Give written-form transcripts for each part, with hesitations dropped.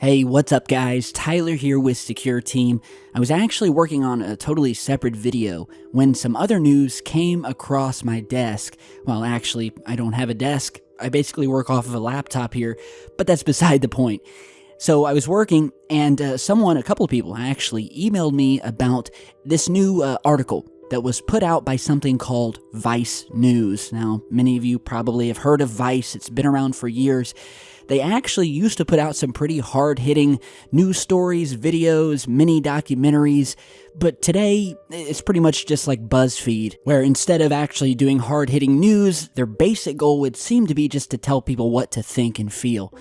Hey, what's up guys? Tyler here with Secureteam. I was actually working on a totally separate video when some other news came across my desk. Well, actually, I don't have a desk. I basically work off of a laptop here, but that's beside the point. So I was working and a couple of people actually emailed me about this new article that was put out by something called Vice News. Now, many of you probably have heard of Vice. It's been around for years. They actually used to put out some pretty hard-hitting news stories, videos, mini documentaries, but today it's pretty much just like BuzzFeed, where instead of actually doing hard-hitting news, their basic goal would seem to be just to tell people what to think and feel.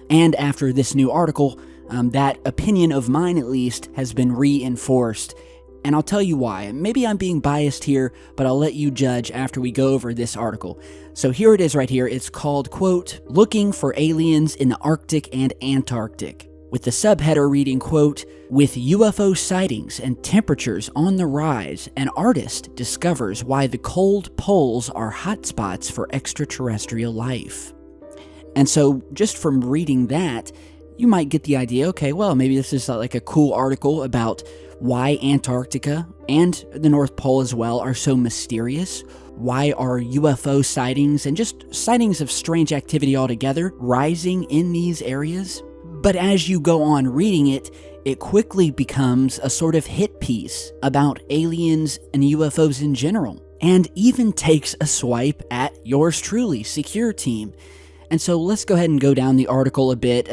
And after this new article, that opinion of mine at least has been reinforced. And I'll tell you why. Maybe I'm being biased here, but I'll let you judge after we go over this article. So here it is right here. It's called, quote, "Looking for Aliens in the Arctic and Antarctic," with the subheader reading, quote, "With UFO sightings and temperatures on the rise, an artist discovers why the cold poles are hotspots for extraterrestrial life." And so just from reading that, you might get the idea, okay, well, maybe this is like a cool article about why Antarctica and the North Pole as well are so mysterious. Why are UFO sightings and just sightings of strange activity altogether rising in these areas? But as you go on reading it, it quickly becomes a sort of hit piece about aliens and UFOs in general, and even takes a swipe at yours truly, Secureteam. And so let's go ahead and go down the article a bit.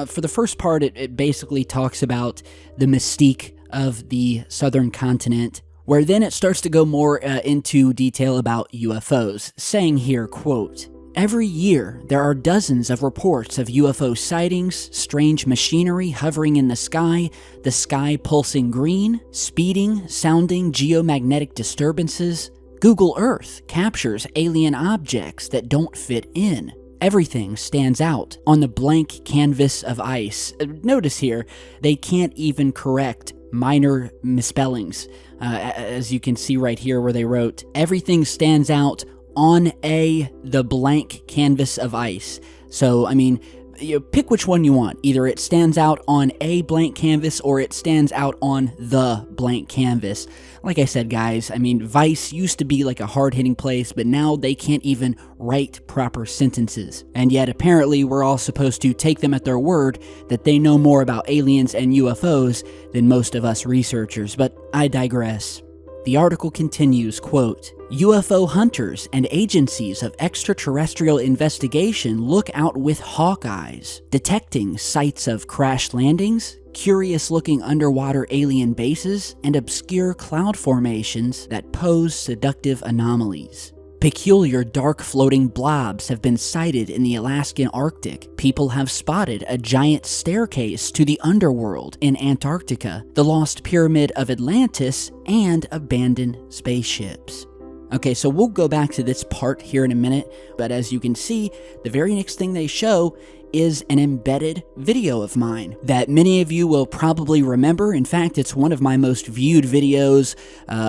For the first part, it basically talks about the mystique of the southern continent, where then it starts to go more into detail about UFOs, saying here, quote, "Every year, there are dozens of reports of UFO sightings, strange machinery hovering in the sky pulsing green, speeding, sounding geomagnetic disturbances. Google Earth captures alien objects that don't fit in. Everything stands out on the blank canvas of ice." Notice here, they can't even correct minor misspellings. As you can see right here where they wrote, "Everything stands out on the blank canvas of ice." So, I mean, you pick which one you want. Either it stands out on a blank canvas or it stands out on the blank canvas. Like I said, guys, I mean, Vice used to be like a hard-hitting place, but now they can't even write proper sentences. And yet, apparently, we're all supposed to take them at their word that they know more about aliens and UFOs than most of us researchers, but I digress. The article continues, quote, "UFO hunters and agencies of extraterrestrial investigation look out with hawk eyes, detecting sites of crash landings, curious-looking underwater alien bases, and obscure cloud formations that pose seductive anomalies. Peculiar dark floating blobs have been sighted in the Alaskan Arctic. People have spotted a giant staircase to the underworld in Antarctica, the lost pyramid of Atlantis, and abandoned spaceships." Okay, so we'll go back to this part here in a minute, but as you can see, the very next thing they show is an embedded video of mine that many of you will probably remember. In fact, it's one of my most viewed videos,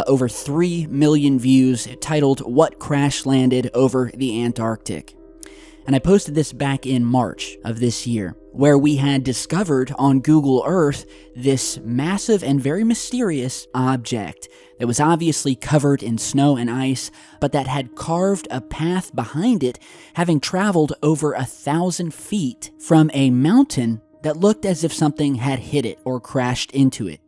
over 3 million views, titled "What Crash Landed Over the Antarctic?" And I posted this back in March of this year, where we had discovered on Google Earth this massive and very mysterious object that was obviously covered in snow and ice, but that had carved a path behind it, having traveled over 1,000 feet from a mountain that looked as if something had hit it or crashed into it.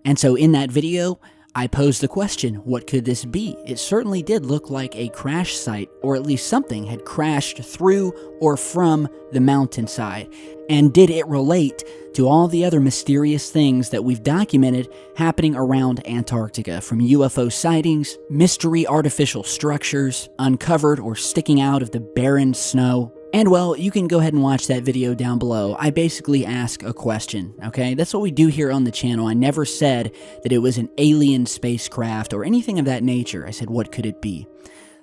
And so in that video, I posed the question, what could this be? It certainly did look like a crash site, or at least something had crashed through or from the mountainside. And did it relate to all the other mysterious things that we've documented happening around Antarctica, from UFO sightings, mystery artificial structures, uncovered or sticking out of the barren snow? And well, you can go ahead and watch that video down below. I basically ask a question, okay? That's what we do here on the channel. I never said that it was an alien spacecraft or anything of that nature. I said, what could it be?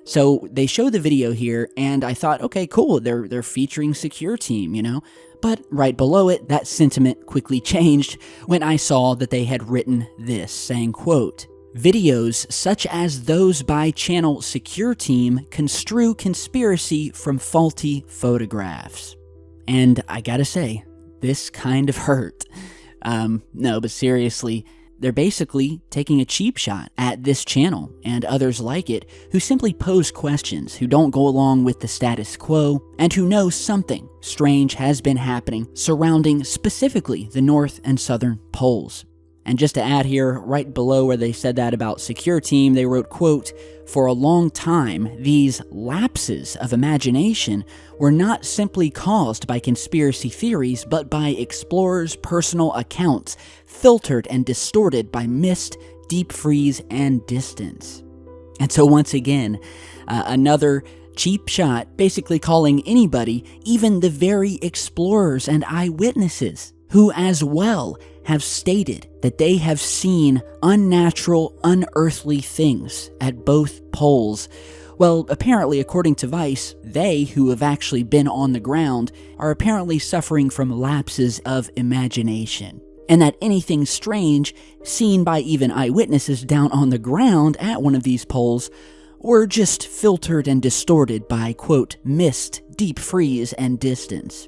So they show the video here, and I thought, okay, cool, they're featuring Secureteam, you know? But right below it, that sentiment quickly changed when I saw that they had written this, saying, quote, "Videos such as those by channel Secureteam construe conspiracy from faulty photographs." And I gotta say, this kind of hurt. No, but seriously, they're basically taking a cheap shot at this channel and others like it who simply pose questions, who don't go along with the status quo, and who know something strange has been happening surrounding specifically the North and Southern poles. And just to add here, right below where they said that about Secureteam, they wrote, quote, "For a long time, these lapses of imagination were not simply caused by conspiracy theories, but by explorers' personal accounts, filtered and distorted by mist, deep freeze, and distance." And so once again, another cheap shot, basically calling anybody, even the very explorers and eyewitnesses, who as well have stated that they have seen unnatural, unearthly things at both poles. Well, apparently, according to Vice, they who have actually been on the ground are apparently suffering from lapses of imagination, and that anything strange seen by even eyewitnesses down on the ground at one of these poles were just filtered and distorted by, quote, "mist, deep freeze, and distance."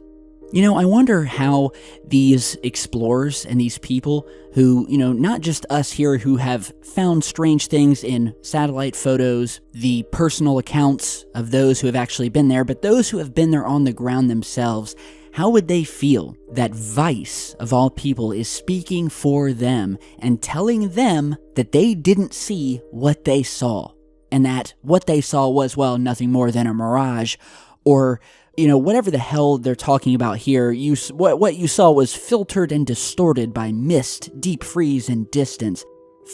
You know, I wonder how these explorers and these people who, not just us here who have found strange things in satellite photos, the personal accounts of those who have actually been there, but those who have been there on the ground themselves, how would they feel that Vice, of all people, is speaking for them and telling them that they didn't see what they saw, and that what they saw was, well, nothing more than a mirage, or whatever the hell they're talking about here, what you saw was filtered and distorted by mist, deep freeze, and distance.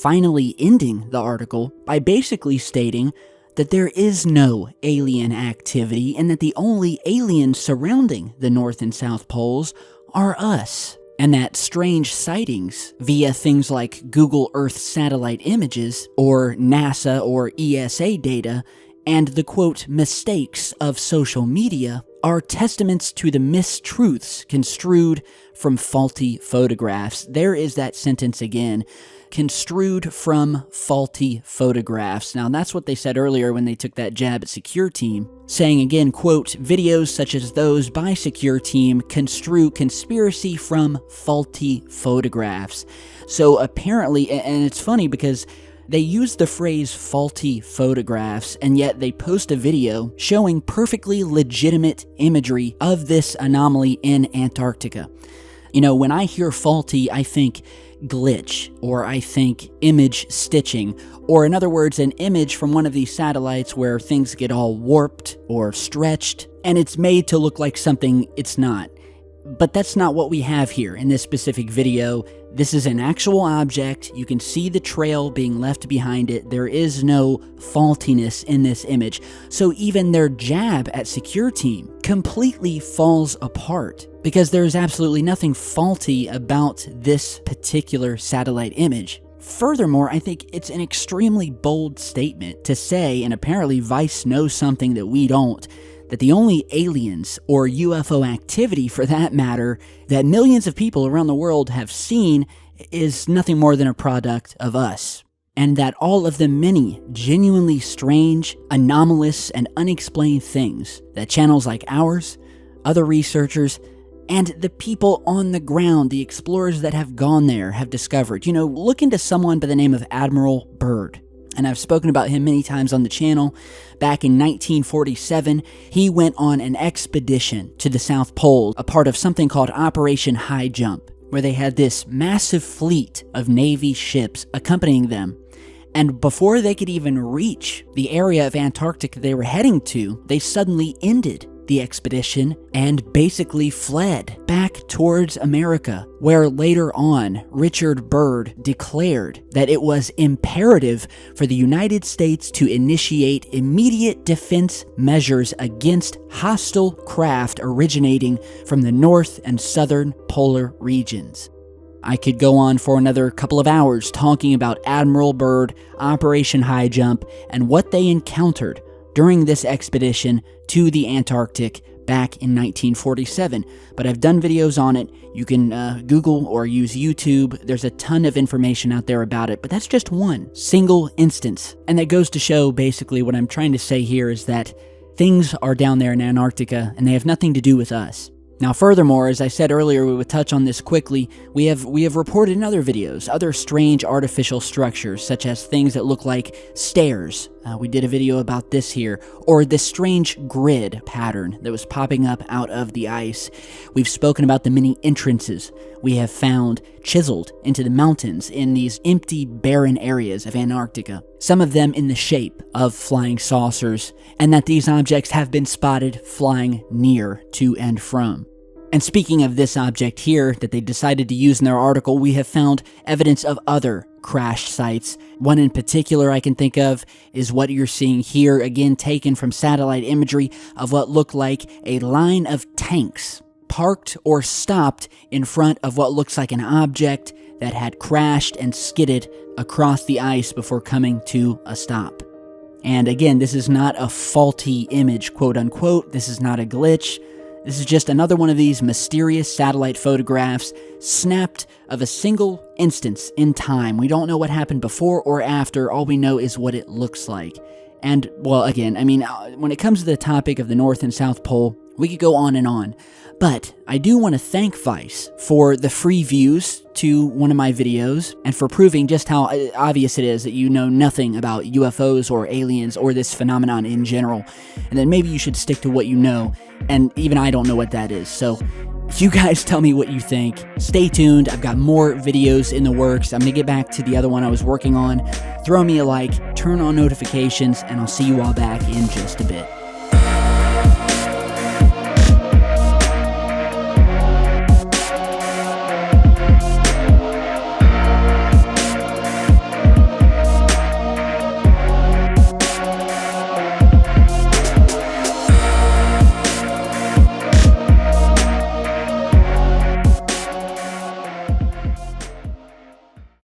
Finally ending the article by basically stating that there is no alien activity and that the only aliens surrounding the North and South poles are us. And that strange sightings via things like Google Earth satellite images or NASA or ESA data and the, quote, "mistakes of social media are testaments to the mistruths construed from faulty photographs." There is that sentence again. Construed from faulty photographs. Now, that's what they said earlier when they took that jab at Secureteam, saying again, quote, "Videos such as those by Secureteam construe conspiracy from faulty photographs." So apparently, and it's funny because they use the phrase faulty photographs, and yet they post a video showing perfectly legitimate imagery of this anomaly in Antarctica. When I hear faulty, I think glitch, or I think image stitching, or in other words, an image from one of these satellites where things get all warped or stretched, and it's made to look like something it's not. But that's not what we have here in this specific video. This is an actual object. You can see the trail being left behind it. There is no faultiness in this image. So even their jab at Secureteam completely falls apart because there is absolutely nothing faulty about this particular satellite image. Furthermore, I think it's an extremely bold statement to say, and apparently Vice knows something that we don't, that the only aliens, or UFO activity for that matter, that millions of people around the world have seen is nothing more than a product of us. And that all of the many genuinely strange, anomalous, and unexplained things that channels like ours, other researchers, and the people on the ground, the explorers that have gone there, have discovered. Look into someone by the name of Admiral Byrd. And I've spoken about him many times on the channel. Back in 1947, he went on an expedition to the South Pole, a part of something called Operation High Jump, where they had this massive fleet of Navy ships accompanying them. And before they could even reach the area of Antarctica they were heading to, they suddenly ended the expedition and basically fled back towards America, where later on Richard Byrd declared that it was imperative for the United States to initiate immediate defense measures against hostile craft originating from the north and southern polar regions. I could go on for another couple of hours talking about Admiral Byrd, Operation High Jump, and what they encountered during this expedition to the Antarctic back in 1947, but I've done videos on it. You can Google or use YouTube. There's a ton of information out there about it, but that's just one single instance. And that goes to show basically what I'm trying to say here is that things are down there in Antarctica and they have nothing to do with us. Now furthermore, as I said earlier, we would touch on this quickly, we have reported in other videos, other strange artificial structures, such as things that look like stairs. We did a video about this here, or this strange grid pattern that was popping up out of the ice. We've spoken about the many entrances we have found chiseled into the mountains in these empty, barren areas of Antarctica, some of them in the shape of flying saucers, and that these objects have been spotted flying near to and from. And speaking of this object here that they decided to use in their article, we have found evidence of other crashed sites. One in particular I can think of is what you're seeing here, again taken from satellite imagery of what looked like a line of tanks parked or stopped in front of what looks like an object that had crashed and skidded across the ice before coming to a stop. And again, this is not a faulty image, quote unquote. This is not a glitch. This is just another one of these mysterious satellite photographs snapped of a single instance in time. We don't know what happened before or after. All we know is what it looks like. And, well, again, I mean, when it comes to the topic of the North and South Pole, we could go on and on. But I do want to thank Vice for the free views to one of my videos and for proving just how obvious it is that you know nothing about UFOs or aliens or this phenomenon in general, and then maybe you should stick to what you know, and even I don't know what that is. So you guys tell me what you think. Stay tuned. I've got more videos in the works. I'm going to get back to the other one I was working on. Throw me a like, turn on notifications, and I'll see you all back in just a bit.